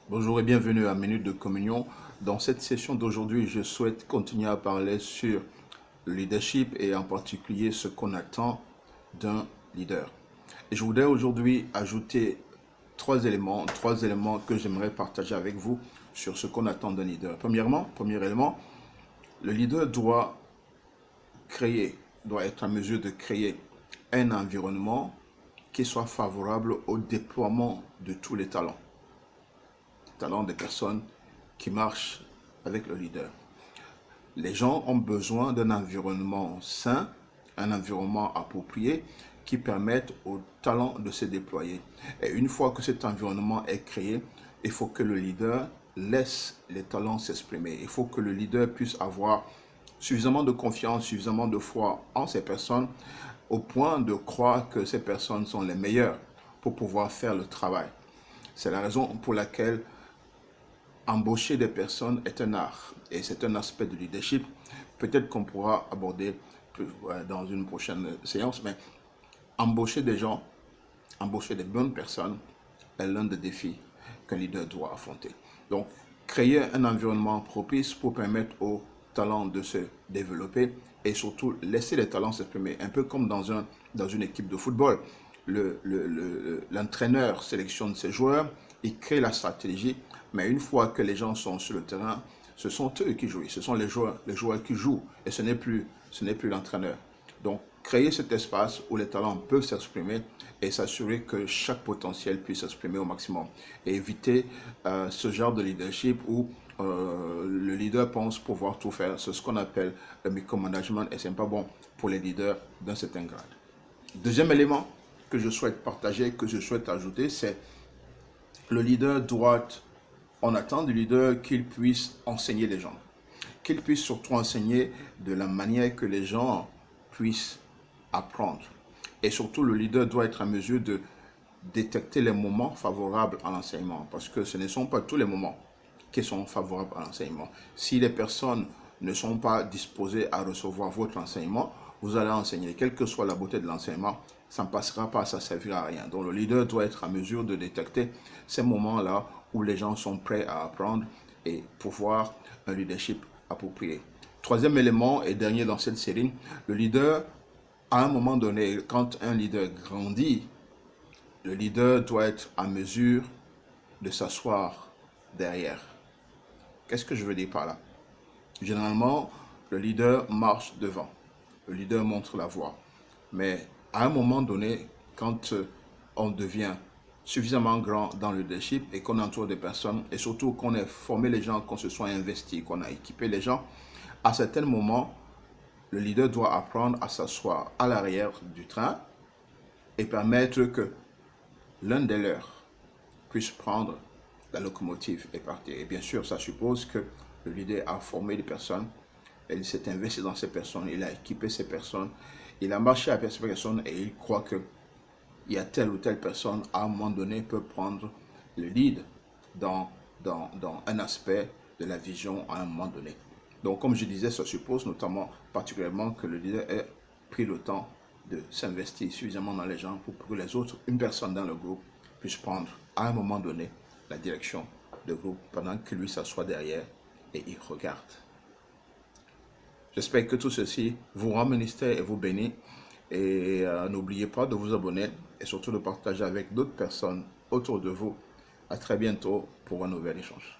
Bonjour et bienvenue à Minute de Communion. Dans cette session d'aujourd'hui, je souhaite continuer à parler sur le leadership et en particulier ce qu'on attend d'un leader. Et je voudrais aujourd'hui ajouter trois éléments que j'aimerais partager avec vous sur ce qu'on attend d'un leader. Premier élément, le leader doit être en mesure de créer un environnement qui soit favorable au déploiement de tous les talents des personnes qui marchent avec le leader. Les gens ont besoin d'un environnement sain, un environnement approprié qui permette aux talents de se déployer. Et une fois que cet environnement est créé, il faut que le leader laisse les talents s'exprimer. Il faut que le leader puisse avoir suffisamment de confiance, suffisamment de foi en ces personnes au point de croire que ces personnes sont les meilleures pour pouvoir faire le travail. C'est la raison pour laquelle embaucher des personnes est un art et c'est un aspect de leadership. Peut-être qu'on pourra aborder dans une prochaine séance, mais embaucher des gens, embaucher des bonnes personnes est l'un des défis qu'un leader doit affronter. Donc, créer un environnement propice pour permettre aux talents de se développer et surtout laisser les talents s'exprimer. Un peu comme dans une équipe de football. L'entraîneur sélectionne ses joueurs, il crée la stratégie, mais une fois que les gens sont sur le terrain, ce sont eux qui jouent, ce sont les joueurs qui jouent et ce n'est plus l'entraîneur. Donc, créer cet espace où les talents peuvent s'exprimer et s'assurer que chaque potentiel puisse s'exprimer au maximum. Et éviter ce genre de leadership où le leader pense pouvoir tout faire. C'est ce qu'on appelle le micromanagement et ce n'est pas bon pour les leaders d'un certain grade. Deuxième élément que je souhaite partager, que je souhaite ajouter, c'est le leader doit, on attend du leader qu'il puisse enseigner les gens, qu'il puisse surtout enseigner de la manière que les gens puissent apprendre. Et surtout, le leader doit être en mesure de détecter les moments favorables à l'enseignement, parce que ce ne sont pas tous les moments qui sont favorables à l'enseignement. Si les personnes ne sont pas disposées à recevoir votre enseignement, vous allez enseigner, quelle que soit la beauté de l'enseignement, ça ne passera pas, ça ne servira à rien. Donc le leader doit être en mesure de détecter ces moments-là où les gens sont prêts à apprendre et pouvoir un leadership approprié. Troisième élément et dernier dans cette série, le leader, à un moment donné, quand un leader grandit, le leader doit être en mesure de s'asseoir derrière. Qu'est-ce que je veux dire par là? Généralement, le leader marche devant. Le leader montre la voie. Mais à un moment donné, quand on devient suffisamment grand dans le leadership et qu'on entoure des personnes, et surtout qu'on ait formé les gens, qu'on se soit investi, qu'on a équipé les gens, à certains moments, le leader doit apprendre à s'asseoir à l'arrière du train et permettre que l'un des leurs puisse prendre la locomotive et partir. Et bien sûr, ça suppose que le leader a formé des personnes, il s'est investi dans ces personnes, il a équipé ces personnes, il a marché avec ces personnes et il croit que il y a telle ou telle personne à un moment donné peut prendre le lead dans un aspect de la vision à un moment donné. Donc comme je disais, ça suppose notamment particulièrement que le leader ait pris le temps de s'investir suffisamment dans les gens pour que les autres, une personne dans le groupe, puisse prendre à un moment donné la direction du groupe pendant que lui s'assoit derrière et il regarde. J'espère que tout ceci vous rend ministère et vous bénit. Et n'oubliez pas de vous abonner et surtout de partager avec d'autres personnes autour de vous. À très bientôt pour un nouvel échange.